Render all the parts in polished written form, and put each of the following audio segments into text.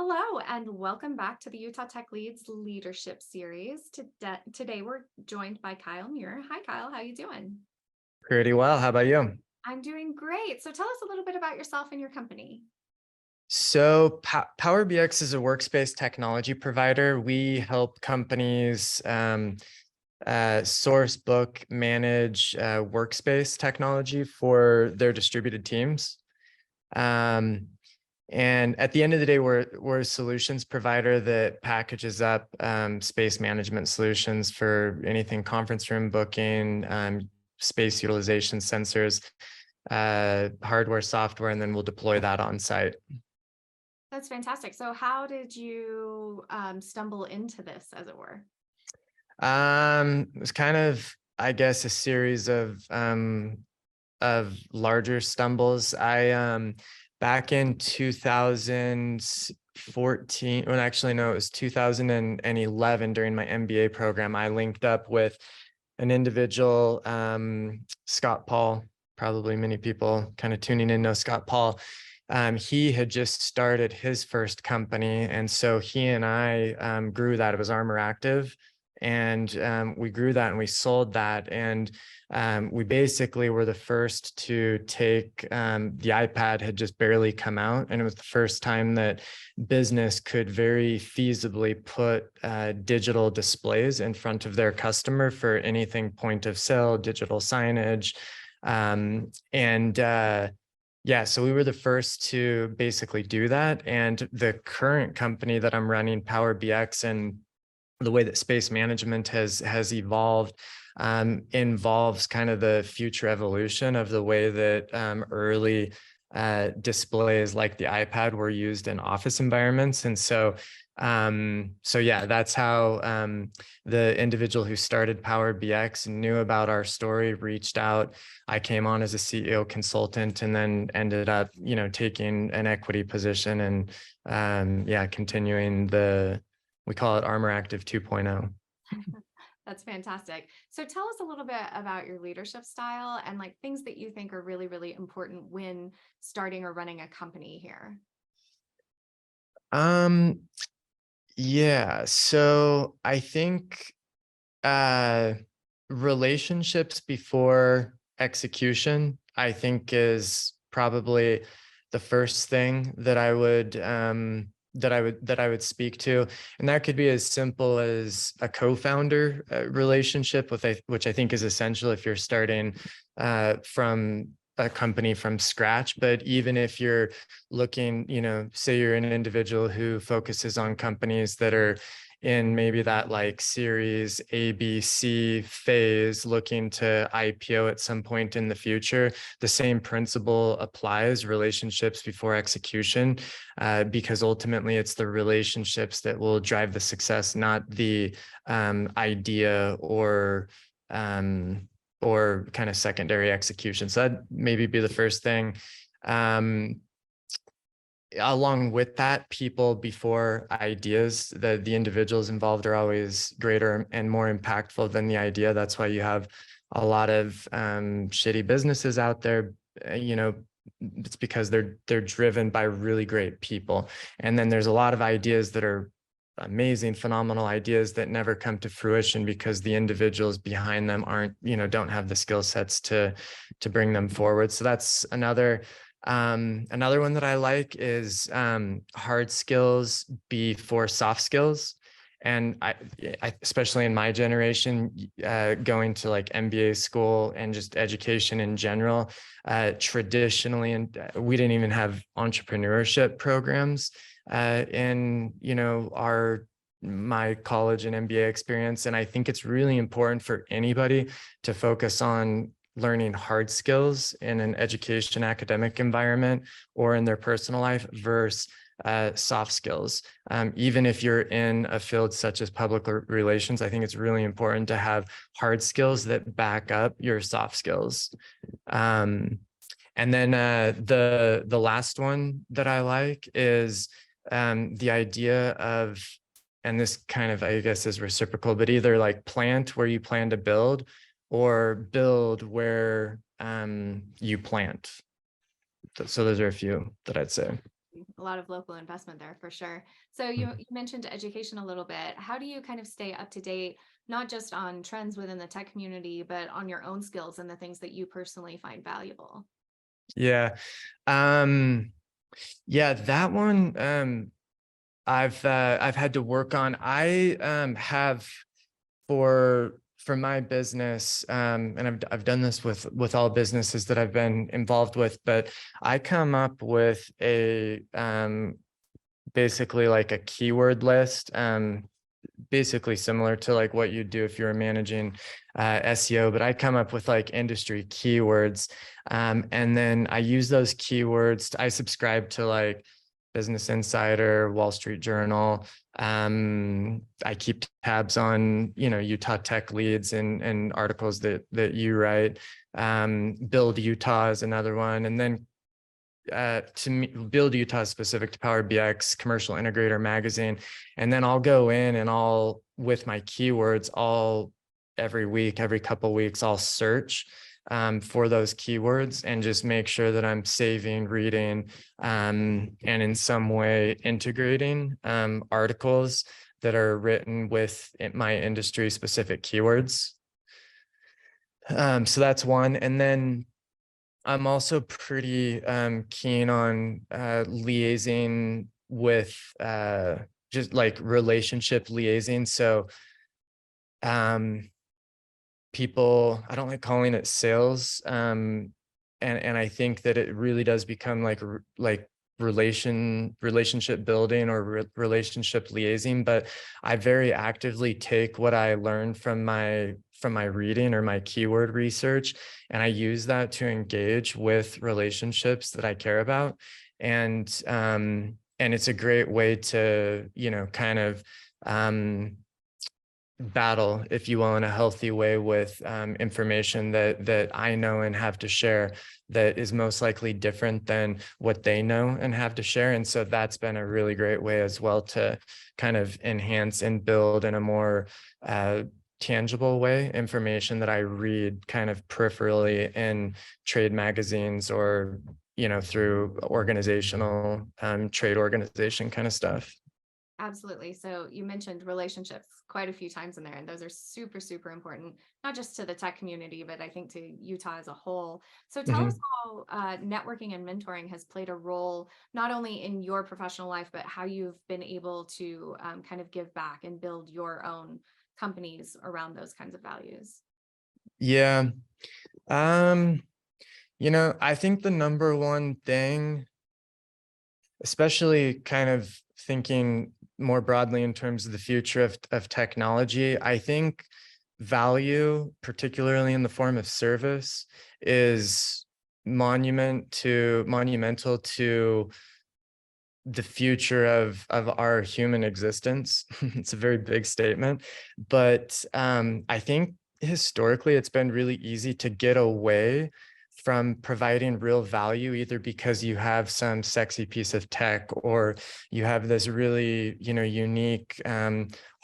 Hello, and welcome back to the Utah Tech Leads Leadership Series. Today we're joined by Kyle Muir. Hi, Kyle. How you doing? Pretty well. How about you? I'm doing great. So tell us a little bit about yourself and your company. So PowerBx is a workspace technology provider. We help companies source, book, manage workspace technology for their distributed teams. Um, and at the end of the day, we're a solutions provider that packages up space management solutions for anything conference room booking, space utilization sensors, hardware, software, and then we'll deploy that on site. That's fantastic. So how did you stumble into this, as it were? It was kind of, I guess, a series of larger stumbles. I back in 2014, well, actually, no, it was 2011 during my MBA program, I linked up with an individual, Scott Paul. Probably many people kind of tuning in know Scott Paul. He had just started his first company, and so he and I grew that. It was Armor Active, and we grew that and we sold that, and we basically were the first to take the iPad had just barely come out, and it was the first time that business could very feasibly put digital displays in front of their customer for anything point of sale, digital signage, yeah, so we were the first to basically do that. And the current company that I'm running, PowerBx, and the way that space management has evolved involves kind of the future evolution of the way that early displays like the iPad were used in office environments. And so yeah, that's how the individual who started PowerBx knew about our story, reached out. I came on as a CEO consultant and then ended up, taking an equity position and yeah, continuing we call it Armor Active 2.0. That's fantastic. So tell us a little bit about your leadership style and like things that you think are really, really important when starting or running a company here. Um, yeah, so I think uh relationships before execution, I think, is probably the first thing that I would speak to. And that could be as simple as a co-founder relationship which I think is essential if you're starting from a company from scratch. But even if you're looking, say you're an individual who focuses on companies that are in maybe that like series A, B, C phase, looking to IPO at some point in the future, the same principle applies: relationships before execution, because ultimately it's the relationships that will drive the success, not the idea or kind of secondary execution. So that'd maybe be the first thing. Along with that, people before ideas. The individuals involved are always greater and more impactful than the idea. That's why you have a lot of shitty businesses out there. It's because they're driven by really great people. And then there's a lot of ideas that are amazing, phenomenal ideas that never come to fruition because the individuals behind them don't have the skill sets to bring them forward. So that's another one that I like is hard skills before soft skills. And I especially in my generation, going to like MBA school and just education in general, traditionally, and we didn't even have entrepreneurship programs in my college and MBA experience. And I think it's really important for anybody to focus on learning hard skills in an education academic environment or in their personal life versus soft skills. Even if you're in a field such as public relations, I think it's really important to have hard skills that back up your soft skills. And then the last one that I like is the idea of, and this kind of, I guess, is reciprocal, but either like plant where you plan to build or build where you plant. So those are a few that I'd say. A lot of local investment there for sure. So you mentioned education a little bit. How do you kind of stay up to date, not just on trends within the tech community, but on your own skills and the things that you personally find valuable? Yeah. Um, yeah, that one, I've had to work on. I have for my business, and I've done this with all businesses that I've been involved with, but I come up with a basically like a keyword list, basically similar to like what you do if you were managing SEO, but I come up with like industry keywords, and then I use those keywords. I subscribe to like Business Insider, Wall Street Journal. I keep tabs on, Utah tech leads and articles that you write. Build Utah is another one, and then to me, Build Utah is specific to PowerBx, Commercial Integrator Magazine, and then I'll go in and I'll, with my keywords, every week, every couple of weeks, I'll search for those keywords and just make sure that I'm saving, reading, and in some way integrating articles that are written with my industry specific keywords. So that's one. And then I'm also pretty keen on liaising with just like relationship liaising. So people, I don't like calling it sales. And I think that it really does become like relationship building or relationship liaising. But I very actively take what I learned from my reading or my keyword research, and I use that to engage with relationships that I care about. And it's a great way to, kind of battle, if you will, in a healthy way with information that I know and have to share that is most likely different than what they know and have to share. And so that's been a really great way as well to kind of enhance and build in a more tangible way information that I read kind of peripherally in trade magazines or, through organizational trade organization kind of stuff. Absolutely. So you mentioned relationships quite a few times in there, and those are super, super important, not just to the tech community, but I think to Utah as a whole. So tell us Mhm. how networking and mentoring has played a role, not only in your professional life, but how you've been able to kind of give back and build your own companies around those kinds of values. Yeah. Um, I think the number one thing, especially kind of thinking more broadly in terms of the future of technology, I think value, particularly in the form of service, is monumental to the future of our human existence. It's a very big statement, but I think historically it's been really easy to get away from providing real value, either because you have some sexy piece of tech or you have this really, unique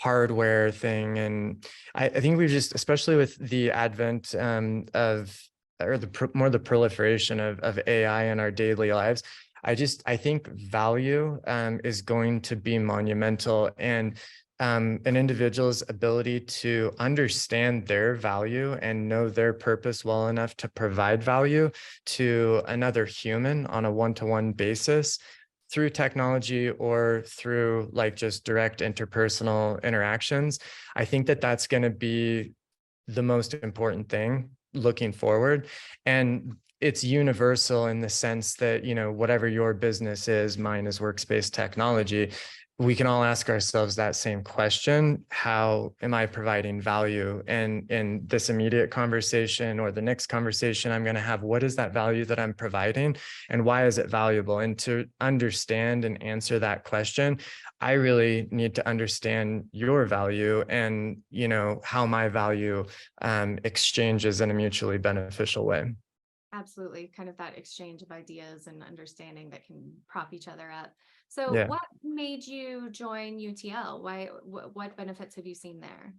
hardware thing. And I think we've just, especially with the advent of or more the proliferation of AI in our daily lives, I think value is going to be monumental, and an individual's ability to understand their value and know their purpose well enough to provide value to another human on a one-to-one basis through technology or through like just direct interpersonal interactions. I think that that's going to be the most important thing looking forward. And it's universal in the sense that, whatever your business is, mine is workspace technology, we can all ask ourselves that same question: how am I providing value? And in this immediate conversation or the next conversation I'm going to have, what is that value that I'm providing and why is it valuable? And to understand and answer that question, I really need to understand your value and, how my value exchanges in a mutually beneficial way. Absolutely. Kind of that exchange of ideas and understanding that can prop each other up. So Yeah. what made you join UTL? What benefits have you seen there?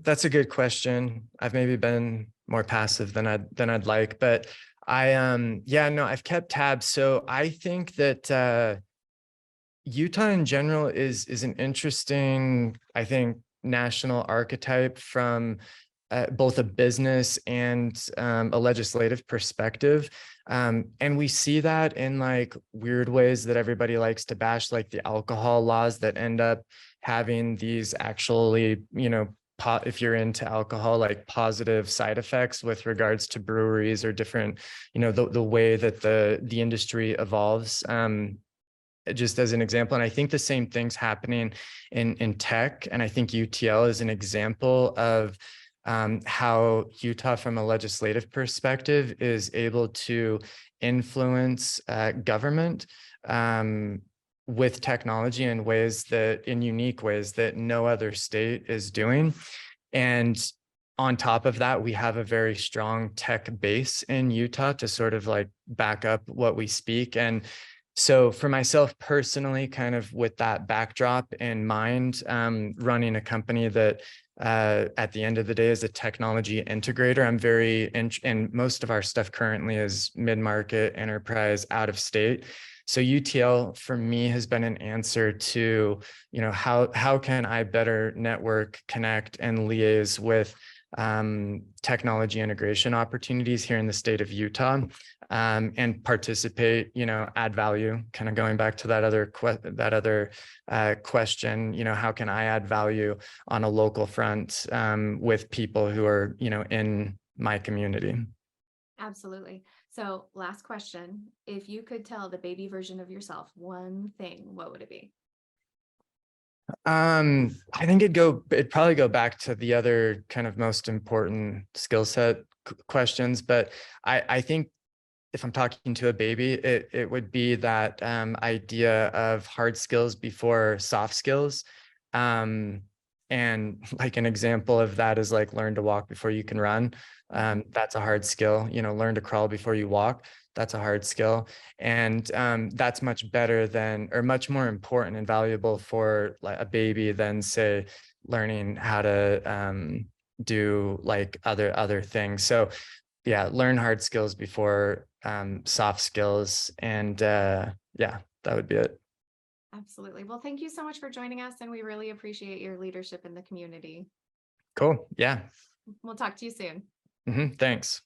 That's a good question. I've maybe been more passive than I'd like, but Yeah, no, I've kept tabs. So I think that Utah in general is an interesting, I think, national archetype from both a business and a legislative perspective. And we see that in like weird ways that everybody likes to bash, like the alcohol laws that end up having these actually, if you're into alcohol, like positive side effects with regards to breweries or different, the way that the industry evolves. Just as an example. And I think the same thing's happening in tech. And I think UTL is an example of how Utah, from a legislative perspective, is able to influence government with technology in unique ways that no other state is doing. And on top of that, we have a very strong tech base in Utah to sort of like back up what we speak. And so for myself personally, kind of with that backdrop in mind, running a company that at the end of the day is a technology integrator, I'm and most of our stuff currently is mid-market, enterprise, out of state. So UTL for me has been an answer to, how can I better network, connect, and liaise with technology integration opportunities here in the state of Utah, and participate, add value, kind of going back to that other question, how can I add value on a local front with people who are, in my community? Absolutely. So last question, if you could tell the baby version of yourself one thing, what would it be? I think it'd probably go back to the other kind of most important skill set questions, but I think if I'm talking to a baby, it would be that idea of hard skills before soft skills. And like an example of that is like learn to walk before you can run. That's a hard skill. Learn to crawl before you walk. That's a hard skill. And that's much better than, or much more important and valuable for like a baby than, say, learning how to do like other things. So yeah, learn hard skills before soft skills. And yeah, that would be it. Absolutely. Well, thank you so much for joining us, and we really appreciate your leadership in the community. Cool. Yeah. We'll talk to you soon. Thanks.